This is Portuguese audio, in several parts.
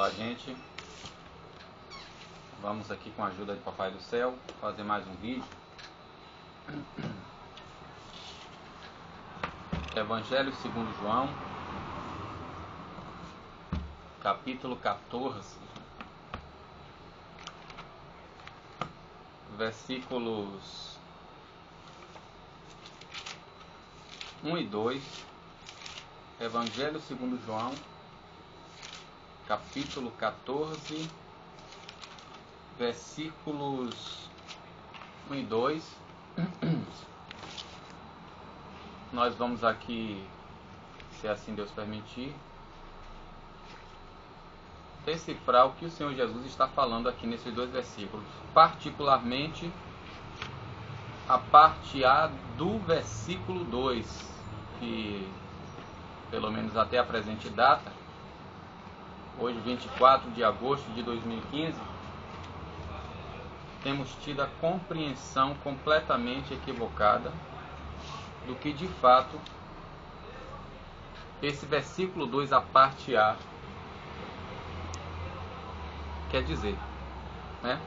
Olá, gente. Vamos aqui com a ajuda de Papai do Céu fazer mais um vídeo. Evangelho segundo João, capítulo 14, versículos 1 e 2. Evangelho segundo João, capítulo 14, versículos 1 e 2. Nós vamos aqui, se assim Deus permitir, decifrar o que o Senhor Jesus está falando aqui nesses dois versículos, particularmente a parte A do versículo 2, que pelo menos até a presente data, hoje 24 de agosto de 2015, temos tido a compreensão completamente equivocada do que de fato esse versículo 2, a parte A, quer dizer, né?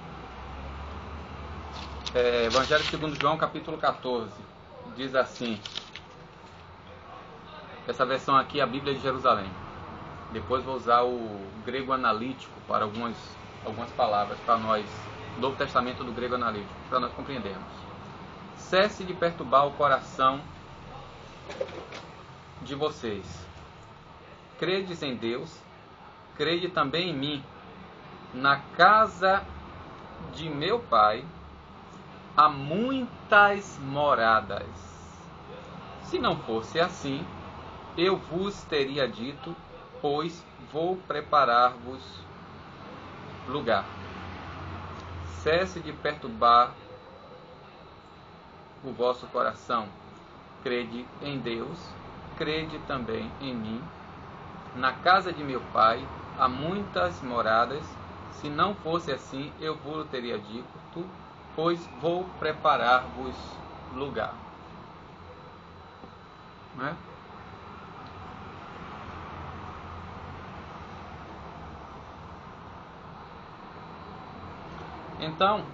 Evangelho segundo João, capítulo 14, diz assim, essa versão aqui é a Bíblia de Jerusalém. Depois vou usar o grego analítico para algumas palavras para nós, Novo Testamento do grego analítico, para nós compreendermos. Cesse de perturbar o coração de vocês. Credes em Deus, crede também em mim. Na casa de meu Pai há muitas moradas. Se não fosse assim, eu vos teria dito, pois vou preparar-vos lugar. Cesse de perturbar o vosso coração. Crede em Deus, crede também em mim. Na casa de meu Pai há muitas moradas. Se não fosse assim, eu vos teria dito, pois vou preparar-vos lugar. Não é? Então,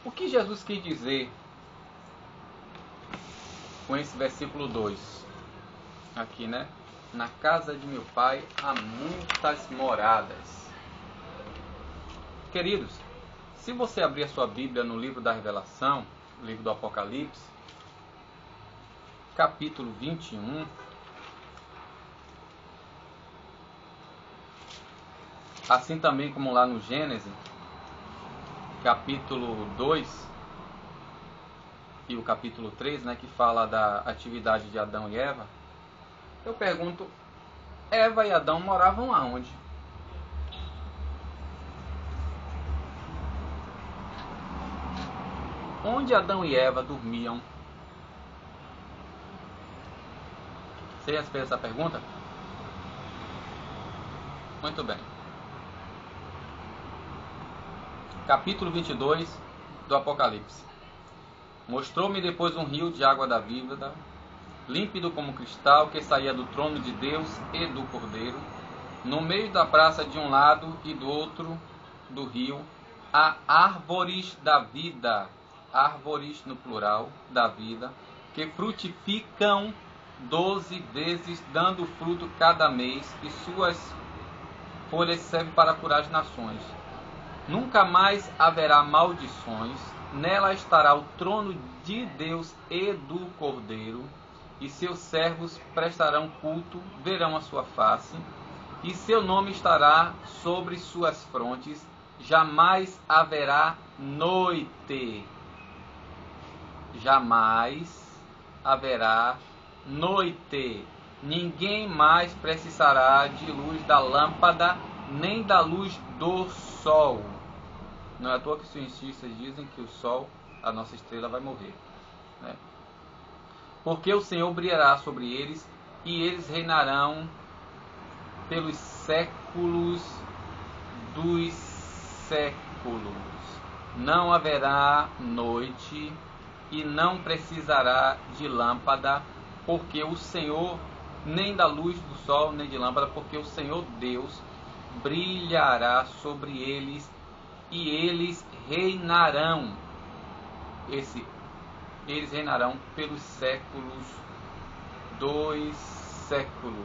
o que Jesus quis dizer com esse versículo 2? Aqui, né? Na casa de meu Pai há muitas moradas. Queridos, se você abrir a sua Bíblia no livro da Revelação, livro do Apocalipse, capítulo 21, assim também como lá no Gênesis, capítulo 2 e o capítulo 3, né, que fala da atividade de Adão e Eva, eu pergunto, Eva e Adão moravam aonde? Onde Adão e Eva dormiam? Você já fez essa pergunta? Muito bem. Capítulo 22 do Apocalipse. Mostrou-me depois um rio de água da vida, límpido como cristal, que saía do trono de Deus e do Cordeiro. No meio da praça, de um lado e do outro do rio, há árvores da vida, árvores no plural, da vida, que frutificam 12 vezes, dando fruto cada mês, e suas folhas servem para curar as nações. Nunca mais haverá maldições, nela estará o trono de Deus e do Cordeiro, e seus servos prestarão culto, verão a sua face, e seu nome estará sobre suas frontes. Jamais haverá noite. Jamais haverá noite. Ninguém mais precisará de luz da lâmpada, nem da luz do sol. Não é à toa que os cientistas dizem que o sol, a nossa estrela, vai morrer, né? Porque o Senhor brilhará sobre eles, e eles reinarão pelos séculos dos séculos. Não haverá noite, e não precisará de lâmpada, porque o Senhor nem da luz do sol, nem de lâmpada, porque o Senhor Deus brilhará sobre eles e eles reinarão. Eles reinarão pelos séculos dos séculos.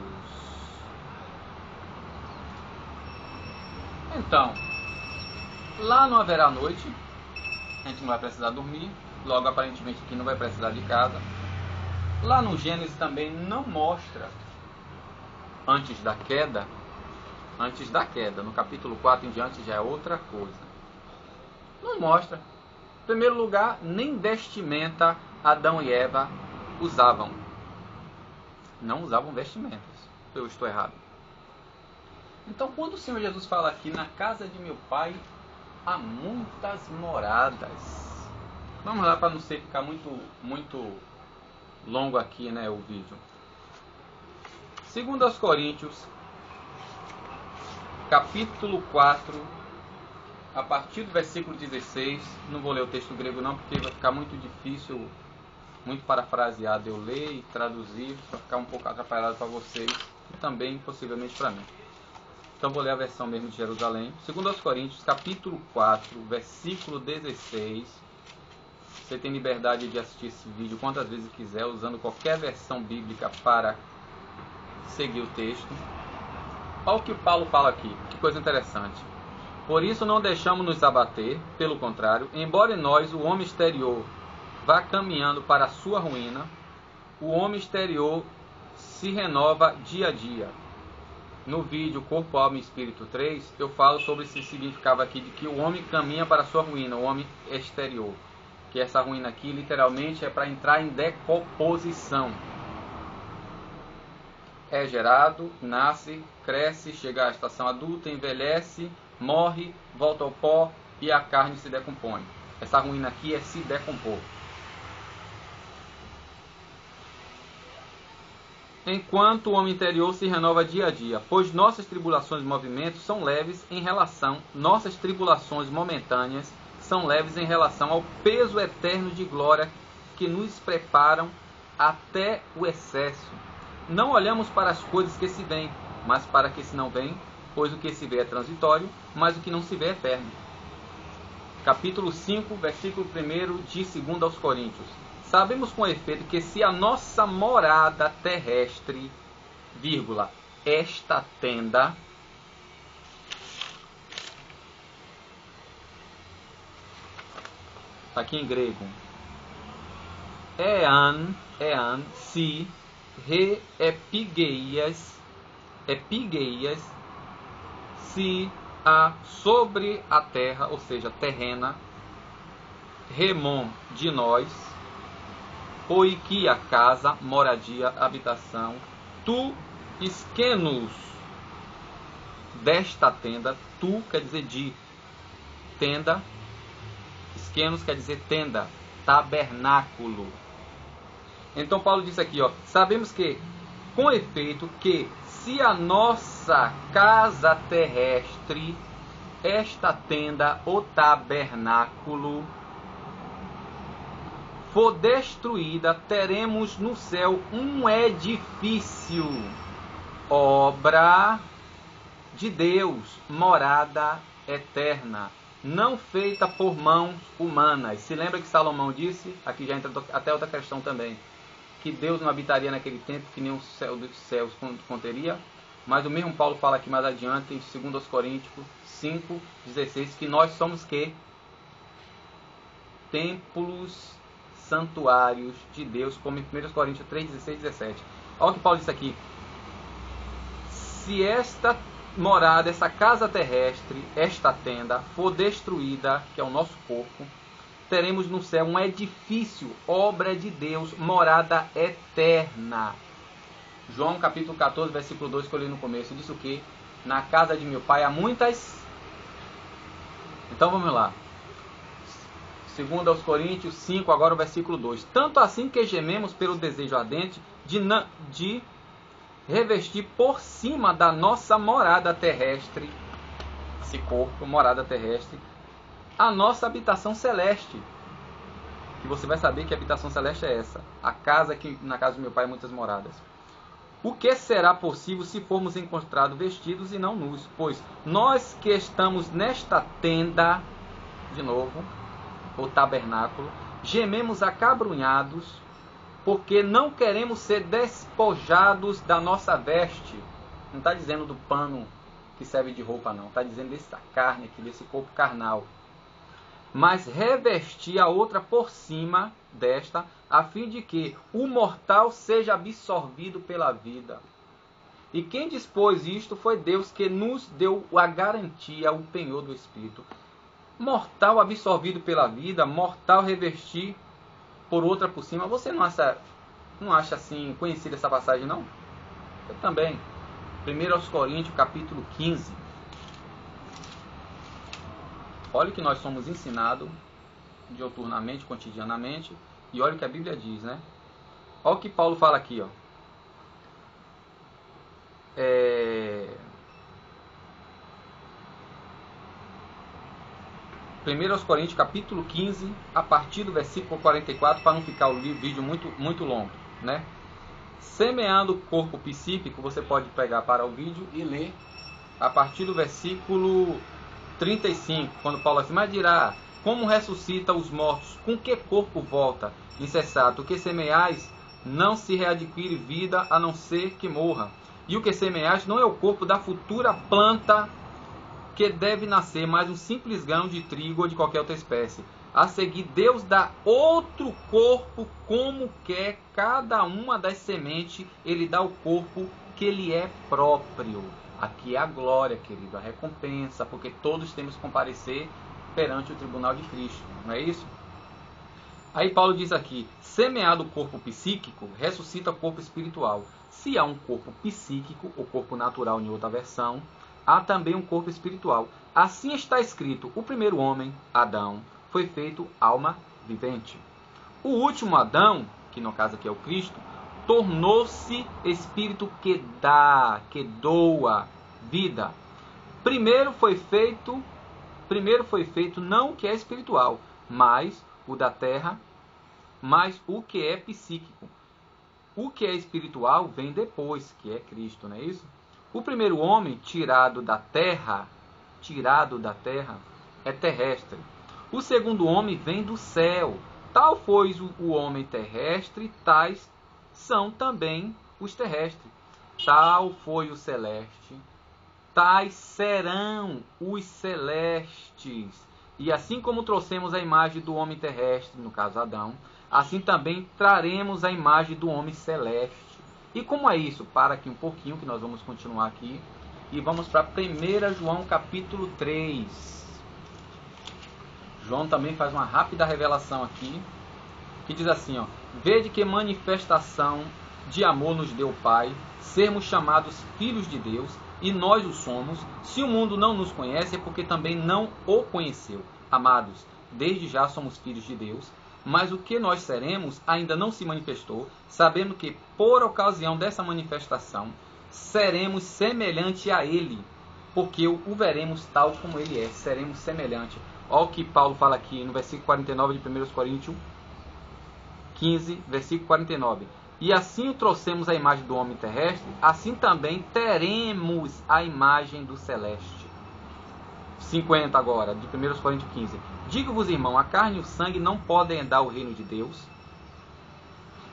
Então, lá não haverá noite, a gente não vai precisar dormir, logo aparentemente aqui não vai precisar de casa. Lá no Gênesis também não mostra antes da queda, no capítulo 4 em diante já é outra coisa. Não mostra. Em primeiro lugar, nem vestimenta Adão e Eva usavam. Não usavam vestimentas. Eu estou errado. Então, quando o Senhor Jesus fala aqui, na casa de meu pai há muitas moradas. Vamos lá para não ficar muito longo aqui, né, o vídeo. 2 Coríntios, capítulo 4, a partir do versículo 16. Não vou ler o texto grego não, porque vai ficar muito difícil, muito parafraseado eu ler e traduzir, para ficar um pouco atrapalhado para vocês e também possivelmente para mim. Então vou ler a versão mesmo de Jerusalém. 2 Coríntios, capítulo 4, versículo 16. Você tem liberdade de assistir esse vídeo quantas vezes quiser, usando qualquer versão bíblica para seguir o texto. Olha o que Paulo fala aqui, que coisa interessante. Por isso não deixamos nos abater, pelo contrário, embora em nós o homem exterior vá caminhando para a sua ruína, o homem exterior se renova dia a dia. No vídeo Corpo, Alma e Espírito 3, eu falo sobre esse significado aqui de que o homem caminha para a sua ruína, o homem exterior. Que essa ruína aqui literalmente é para entrar em decomposição. É gerado, nasce, cresce, chega à estação adulta, envelhece, morre, volta ao pó e a carne se decompõe. Essa ruína aqui é se decompor. Enquanto o homem interior se renova dia a dia, pois nossas tribulações e movimentos são leves em relação, nossas tribulações momentâneas são leves em relação ao peso eterno de glória que nos preparam até o excesso. Não olhamos para as coisas que se veem, mas para que se não veem, pois o que se vê é transitório, mas o que não se vê é eterno. Capítulo 5, versículo 1 de 2 aos Coríntios. Sabemos com efeito que se a nossa morada terrestre, esta tenda, aqui em grego, si, re, epigeias, se a sobre a terra, ou seja, terrena, remon de nós, poiquia, casa, moradia, habitação, tu esquenos desta tenda, tu quer dizer de tenda, esquenos quer dizer tenda, tabernáculo. Então Paulo disse aqui, ó, sabemos que, com efeito, que se a nossa casa terrestre, esta tenda, o tabernáculo, for destruída, teremos no céu um edifício, obra de Deus, morada eterna, não feita por mãos humanas. Se lembra que Salomão disse, aqui já entra até outra questão também, que Deus não habitaria naquele tempo, que nem o céu dos céus conteria, mas o mesmo Paulo fala aqui mais adiante, em 2 Coríntios 5, 16, que nós somos que? Templos, santuários de Deus, como em 1 Coríntios 3, 16 e 17. Olha o que Paulo disse aqui. Se esta morada, essa casa terrestre, esta tenda, for destruída, que é o nosso corpo, teremos no céu um edifício, obra de Deus, morada eterna. João capítulo 14, versículo 2, que eu li no começo, diz o que? Na casa de meu pai há muitas... Então vamos lá. 2 aos Coríntios 5, agora o versículo 2. Tanto assim que gememos pelo desejo ardente de revestir por cima da nossa morada terrestre, esse corpo, morada terrestre, a nossa habitação celeste. Que você vai saber que a habitação celeste é essa. A casa que na casa do meu pai há muitas moradas. O que será possível se formos encontrados vestidos e não nus? Pois nós que estamos nesta tenda, de novo, o tabernáculo, gememos acabrunhados, porque não queremos ser despojados da nossa veste. Não está dizendo do pano que serve de roupa, não. Está dizendo dessa carne aqui, desse corpo carnal. Mas revestir a outra por cima desta, a fim de que o mortal seja absorvido pela vida. E quem dispôs isto foi Deus, que nos deu a garantia, o penhor do Espírito. Mortal absorvido pela vida, mortal revestir por outra por cima. Você não acha assim conhecida essa passagem, não? Eu também. 1 Coríntios, capítulo 15. Olha o que nós somos ensinados diuturnamente, cotidianamente. E olha o que a Bíblia diz, né? Olha o que Paulo fala aqui, ó. 1 Coríntios, capítulo 15, a partir do versículo 44, para não ficar o vídeo muito longo, né? Semeando o corpo psíquico, você pode pegar para o vídeo e ler a partir do versículo 35, quando Paulo assim, mas dirá, como ressuscita os mortos, com que corpo volta? Insensato, o que semeais não se readquire vida, a não ser que morra. E o que semeais não é o corpo da futura planta que deve nascer, mas um simples grão de trigo ou de qualquer outra espécie. A seguir, Deus dá outro corpo como quer cada uma das sementes, Ele dá o corpo que lhe é próprio. Aqui é a glória, querido, a recompensa, porque todos temos que comparecer perante o tribunal de Cristo, não é isso? Aí Paulo diz aqui, semeado o corpo psíquico, ressuscita o corpo espiritual. Se há um corpo psíquico, ou corpo natural em outra versão, há também um corpo espiritual. Assim está escrito, o primeiro homem, Adão, foi feito alma vivente. O último Adão, que no caso aqui é o Cristo, tornou-se espírito que dá, que doa vida. Primeiro foi feito não o que é espiritual, mas o da terra, mas o que é psíquico. O que é espiritual vem depois, que é Cristo, não é isso? O primeiro homem tirado da terra, é terrestre. O segundo homem vem do céu. Tal foi o homem terrestre, tais são também os terrestres. Tal foi o celeste, tais serão os celestes. E assim como trouxemos a imagem do homem terrestre, no caso Adão, assim também traremos a imagem do homem celeste. E como é isso? Para aqui um pouquinho, que nós vamos continuar aqui. E vamos para 1 João capítulo 3. João também faz uma rápida revelação aqui, que diz assim, ó, vede que manifestação de amor nos deu o Pai, sermos chamados filhos de Deus, e nós o somos. Se o mundo não nos conhece, é porque também não o conheceu. Amados, desde já somos filhos de Deus, mas o que nós seremos ainda não se manifestou, sabendo que, por ocasião dessa manifestação, seremos semelhante a Ele, porque o veremos tal como Ele é, seremos semelhante. Olha o que Paulo fala aqui no versículo 49 de 1 Coríntios 15, versículo 49. E assim o trouxemos a imagem do homem terrestre, assim também teremos a imagem do celeste. 50 agora, de 1 Coríntios 15. Digo-vos, irmão, a carne e o sangue não podem herdar o reino de Deus,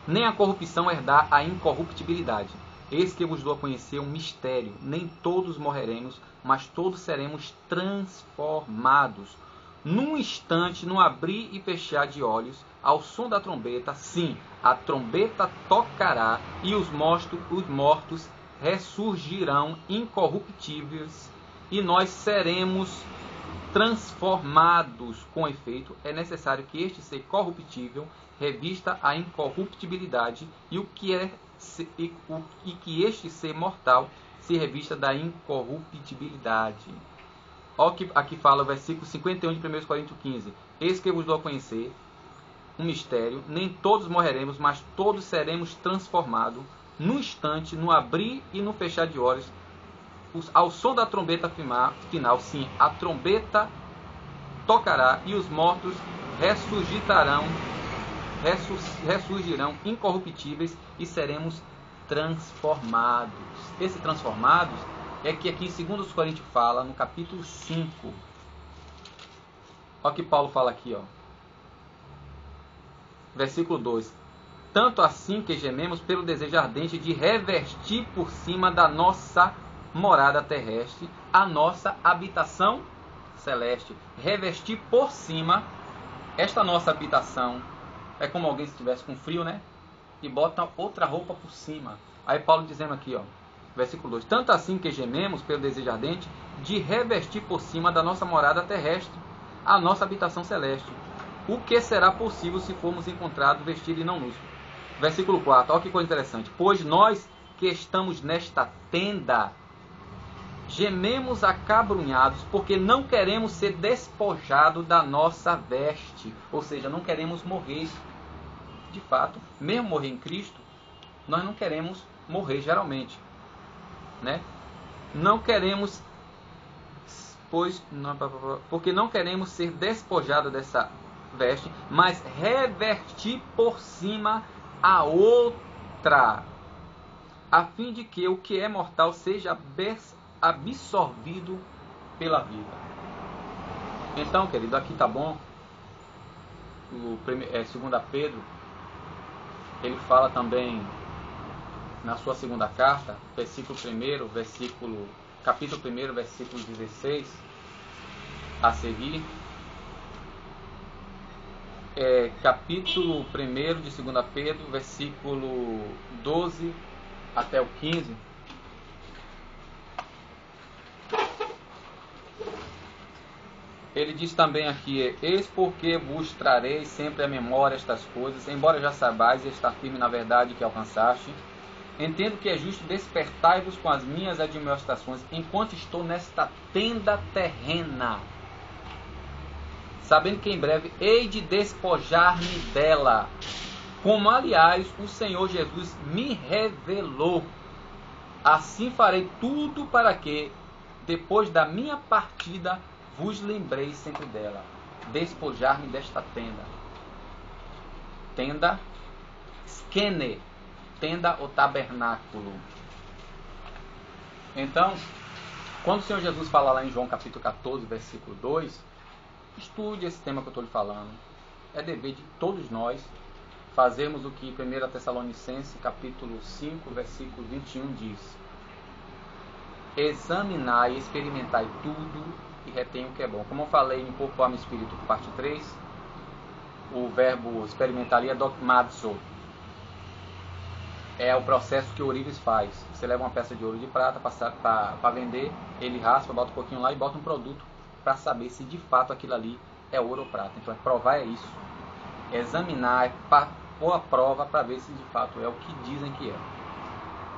nem a corrupção herdar a incorruptibilidade. Eis que vos dou a conhecer um mistério. Nem todos morreremos, mas todos seremos transformados. Num instante, num abrir e fechar de olhos, ao som da trombeta, sim, a trombeta tocará, e os mortos ressurgirão incorruptíveis, e nós seremos transformados. Com efeito, é necessário que este ser corruptível revista a incorruptibilidade, e que este ser mortal se revista da incorruptibilidade. Olha o que aqui fala o versículo 51 de 1 Coríntios 15. Eis que vos dou a conhecer um mistério, nem todos morreremos, mas todos seremos transformados, no instante, no abrir e no fechar de olhos, ao som da trombeta final, sim, a trombeta tocará, e os mortos ressurgirão incorruptíveis, e seremos transformados. Esse transformados é que aqui em 2 Coríntios fala, no capítulo 5. Olha o que Paulo fala aqui, ó. Versículo 2. Tanto assim que gememos pelo desejo ardente de revestir por cima da nossa morada terrestre a nossa habitação celeste. Revestir por cima esta nossa habitação. É como alguém se estivesse com frio, né? E bota outra roupa por cima. Aí Paulo dizendo aqui, ó, versículo 2. Tanto assim que gememos pelo desejo ardente de revestir por cima da nossa morada terrestre a nossa habitação celeste. O que será possível se formos encontrados vestidos e não nus? Versículo 4. Olha que coisa interessante. Pois nós que estamos nesta tenda gememos acabrunhados, porque não queremos ser despojados da nossa veste. Ou seja, não queremos morrer. De fato, mesmo morrer em Cristo, nós não queremos morrer geralmente, né? Não queremos, porque não queremos ser despojados dessa veste, mas revestir por cima a outra, a fim de que o que é mortal seja absorvido pela vida. Então, querido, aqui tá bom. 2 Pedro, ele fala também na sua segunda carta, capítulo 1, versículo 16 a seguir. Capítulo 1 de 2 Pedro, versículo 12 até o 15. Ele diz também aqui: eis porque vos trarei sempre à memória estas coisas, embora já saibais e estar firme na verdade que alcançaste. Entendo que é justo despertai-vos com as minhas admoestações, enquanto estou nesta tenda terrena, sabendo que em breve hei de despojar-me dela, como aliás o Senhor Jesus me revelou. Assim farei tudo para que, depois da minha partida, vos lembreis sempre dela. Despojar-me desta tenda. Tenda, skene, tenda ou tabernáculo. Então, quando o Senhor Jesus fala lá em João capítulo 14, versículo 2, estude esse tema que eu estou lhe falando. É dever de todos nós fazermos o que 1 Tessalonicenses capítulo 5, versículo 21 diz: examinai e experimentai tudo e retém o que é bom. Como eu falei em Corpo, Alma e Espírito, parte 3, o verbo experimentar ali é dogmazo. É o processo que o ourives faz. Você leva uma peça de ouro de prata para vender, ele raspa, bota um pouquinho lá e bota um produto para saber se de fato aquilo ali é ouro ou prata. Então, provar é isso. Examinar, pôr a prova para ver se de fato é o que dizem que é.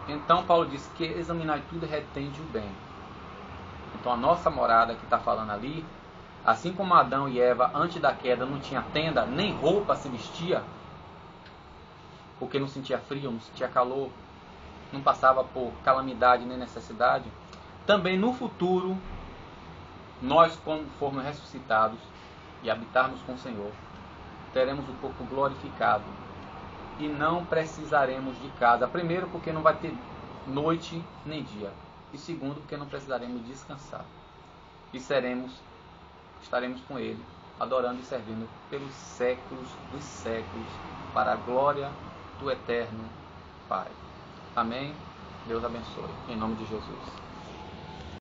Então, Paulo diz que examinar tudo retende o bem. Então, a nossa morada que está falando ali, assim como Adão e Eva, antes da queda, não tinha tenda, nem roupa se vestia, porque não sentia frio, não sentia calor, não passava por calamidade nem necessidade. Também no futuro, nós, quando formos ressuscitados e habitarmos com o Senhor, teremos o corpo glorificado e não precisaremos de casa. Primeiro, porque não vai ter noite nem dia. E segundo, porque não precisaremos descansar. E estaremos com Ele, adorando e servindo pelos séculos dos séculos, para a glória do eterno Pai. Amém? Deus abençoe. Em nome de Jesus.